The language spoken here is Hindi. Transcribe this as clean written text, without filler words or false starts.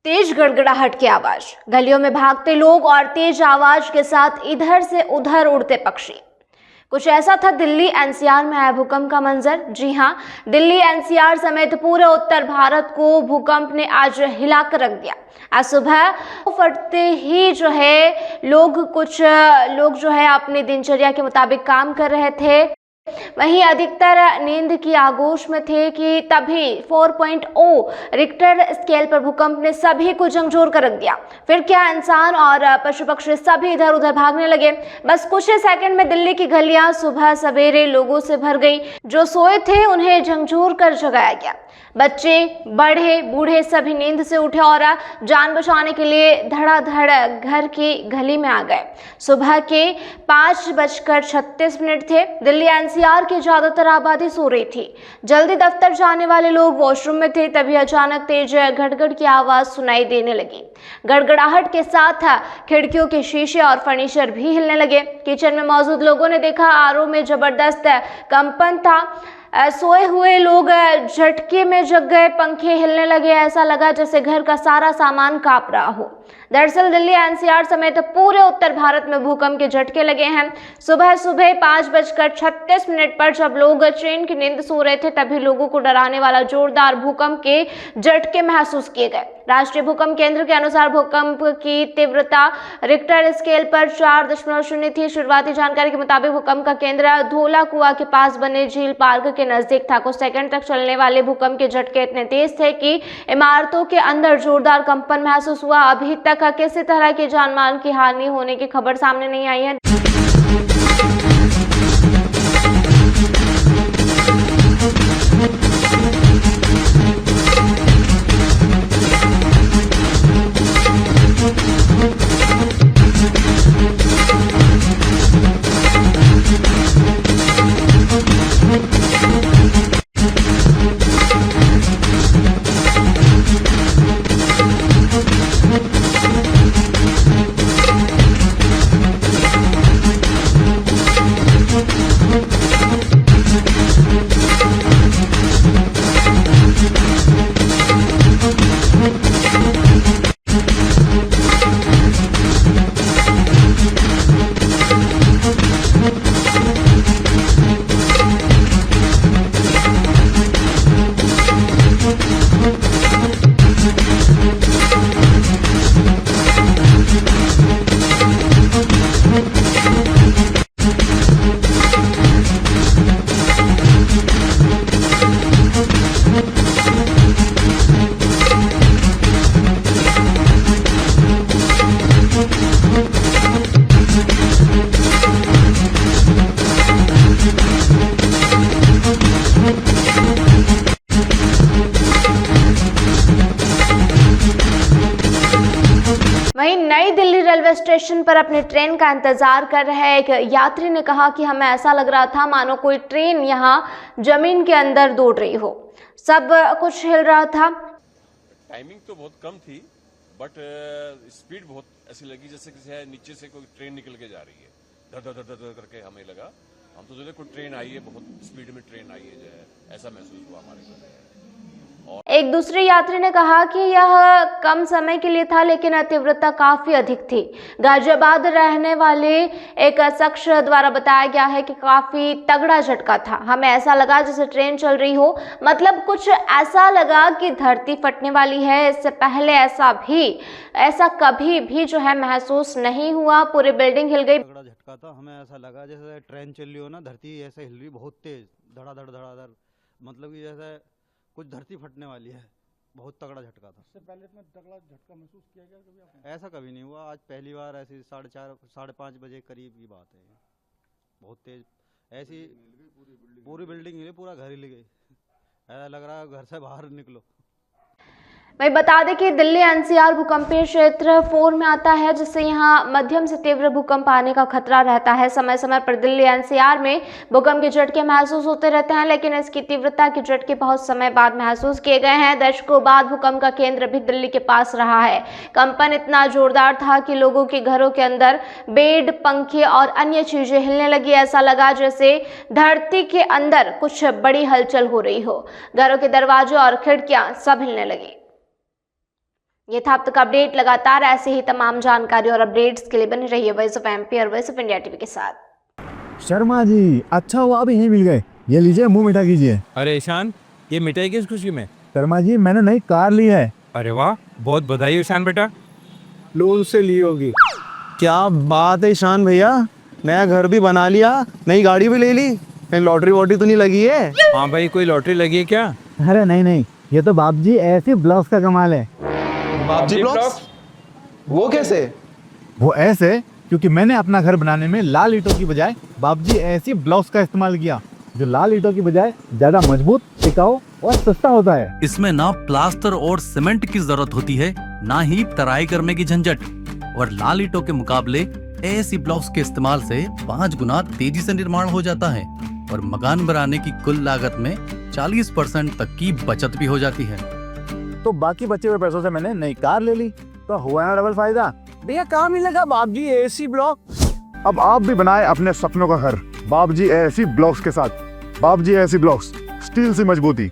तेज गड़गड़ाहट की आवाज, गलियों में भागते लोग और तेज आवाज के साथ इधर से उधर उड़ते पक्षी। कुछ ऐसा था दिल्ली एनसीआर में आए भूकंप का मंजर। जी हां, दिल्ली एनसीआर समेत पूरे उत्तर भारत को भूकंप ने आज हिलाकर रख दिया। आज सुबह फटते ही कुछ लोग अपनी दिनचर्या के मुताबिक काम कर रहे थे। वहीं अधिकतर नींद की आगोश में थे कि तभी 4.0 रिक्टर स्केल पर भूकंप ने सभी को झकझोर कर रख दिया। फिर क्या, इंसान और पशु पक्षी सभी इधर उधर भागने लगे। बस कुछ ही सेकंड में दिल्ली की गलियां सुबह सवेरे लोगों से भर गई। जो सोए थे उन्हें झकझोर कर जगाया गया। बच्चे, बड़े, बूढ़े सभी नींद से उठे और जान बचाने के लिए धड़ाधड़ घर की गली में आ गए। सुबह के 5:36 थे। दिल्ली एनसीआर की ज्यादातर आबादी सो रही थी। जल्दी दफ्तर जाने वाले लोग वॉशरूम में थे। तभी अचानक तेज गड़गड़ की आवाज सुनाई देने लगी। गड़गड़ाहट के साथ खिड़कियों के शीशे और फर्नीचर भी हिलने लगे। किचन में मौजूद लोगों ने देखा आरओ में जबरदस्त कंपन था। सोए हुए लोग झटके में जग गए। पंखे हिलने लगे। ऐसा लगा जैसे घर का सारा सामान कांप रहा हो। दरअसल दिल्ली एनसीआर समेत पूरे उत्तर भारत में भूकंप के झटके लगे हैं। सुबह 5:36 पर जब लोग ट्रेन की नींद सो रहे थे तभी लोगों को डराने वाला जोरदार भूकंप के झटके महसूस किए गए। राष्ट्रीय भूकंप केंद्र के अनुसार भूकंप की तीव्रता रिक्टर स्केल पर 4.0 थी। शुरुआती जानकारी के मुताबिक भूकंप का केंद्र धोला कुआं के पास बने झील पार्क के नजदीक था। कुछ सेकंड तक चलने वाले भूकंप के झटके इतने तेज थे कि इमारतों के अंदर जोरदार कंपन महसूस हुआ। अभी तक किसी तरह की जानमाल की हानि होने की खबर सामने नहीं आई है। वहीं नई दिल्ली रेलवे स्टेशन पर अपनी ट्रेन का इंतजार कर रहे एक यात्री ने कहा कि हमें ऐसा लग रहा था मानो कोई ट्रेन यहां जमीन के अंदर दौड़ रही हो। सब कुछ हिल रहा था। टाइमिंग तो बहुत कम थी बट स्पीड बहुत ऐसी लगी जैसे किसी नीचे से कोई ट्रेन निकल के जा रही है। धर धर धर धर करके हमें लगा। हम तो सोचे कोई ट्रेन आई है, बहुत स्पीड में ट्रेन आई है, ऐसा महसूस हुआ हमारे को। एक दूसरे यात्री ने कहा कि यह कम समय के लिए था लेकिन तीव्रता काफी अधिक थी। गाजियाबाद रहने वाले एक शख्स द्वारा बताया गया है कि काफी तगड़ा झटका था। हमें ऐसा लगा जैसे ट्रेन चल रही हो। मतलब कुछ ऐसा लगा कि धरती फटने वाली है। इससे पहले ऐसा कभी भी महसूस नहीं हुआ। पूरी बिल्डिंग हिल गई। तगड़ा झटका था। हमें ऐसा लगा जैसे ट्रेन चल रही हो ना, धरती ऐसे हिल रही बहुत तेज, धड़ाधड़ धड़ाधड़, मतलब कि जैसे कुछ धरती फटने वाली है। बहुत तगड़ा झटका था। इससे पहले इतना तगड़ा झटका महसूस किया गया कभी आपने? ऐसा कभी नहीं हुआ। आज पहली बार ऐसी 4:30 साढ़े 5 बजे करीब की बात है। बहुत तेज ऐसी पूरी बिल्डिंग हिली, पूरा घर हिल गई। ऐसा लग रहा है घर से बाहर निकलो। वहीं बता दें कि दिल्ली एनसीआर भूकंपीय क्षेत्र 4 में आता है, जिससे यहां मध्यम से तीव्र भूकंप आने का खतरा रहता है। समय समय पर दिल्ली एनसीआर में भूकंप के झटके महसूस होते रहते हैं, लेकिन इसकी तीव्रता के झटके बहुत समय बाद महसूस किए गए हैं। दशकों बाद भूकंप का केंद्र भी दिल्ली के पास रहा है। कंपन इतना जोरदार था कि लोगों के घरों के अंदर बेड, पंखे और अन्य चीजें हिलने लगी। ऐसा लगा जैसे धरती के अंदर कुछ बड़ी हलचल हो रही हो। घरों के दरवाजे और खिड़कियां सब हिलने लगी। ये था अब तक अपडेट। लगातार ऐसे ही तमाम जानकारी और अपडेट्स के लिए बने रहिए वॉइस ऑफ एमपी और वॉइस ऑफ इंडिया टीवी के साथ। शर्मा जी, अच्छा हुआ आप यहीं मिल गए। ये लीजिए, मुंह मीठा कीजिए। अरे ईशान, ये मिठाई किस खुशी में? शर्मा जी, मैंने नई कार ली है। अरे वाह, बहुत बधाई ईशान बेटा। लोन से ली होगी। क्या बात है ईशान भैया, नया घर भी बना लिया, नई गाड़ी भी ले ली, कहीं लॉटरी वॉटरी तो नहीं लगी है? हाँ भाई, कोई लॉटरी लगी है क्या? अरे नहीं, ये तो बाप जी ऐसी ब्लॉक्स का कमाल है। बापजी ब्लॉक्स? वो कैसे? वो ऐसे क्योंकि मैंने अपना घर बनाने में लाल ईंटों की बजाय बाप जी ऐसी ब्लॉक्स का इस्तेमाल किया, जो लाल ईंटों की बजाय ज्यादा मजबूत, टिकाऊ और सस्ता होता है। इसमें ना प्लास्टर और सीमेंट की जरूरत होती है, ना ही तराई करने की झंझट। और लाल ईंटों के मुकाबले एसी ब्लॉक्स के इस्तेमाल से 5 गुना तेजी से निर्माण हो जाता है और मकान बनाने की कुल लागत में 40% तक की बचत भी हो जाती है। तो बाकी बचे हुए पैसों से मैंने नई कार ले ली, तो हुआ ना डबल फायदा। भैया कहाँ मिलेगा बाप जी एसी ब्लॉक? अब आप भी बनाए अपने सपनों का घर बाप जी एसी ब्लॉक्स के साथ। बाप जी एसी ब्लॉक्स, स्टील से मजबूती।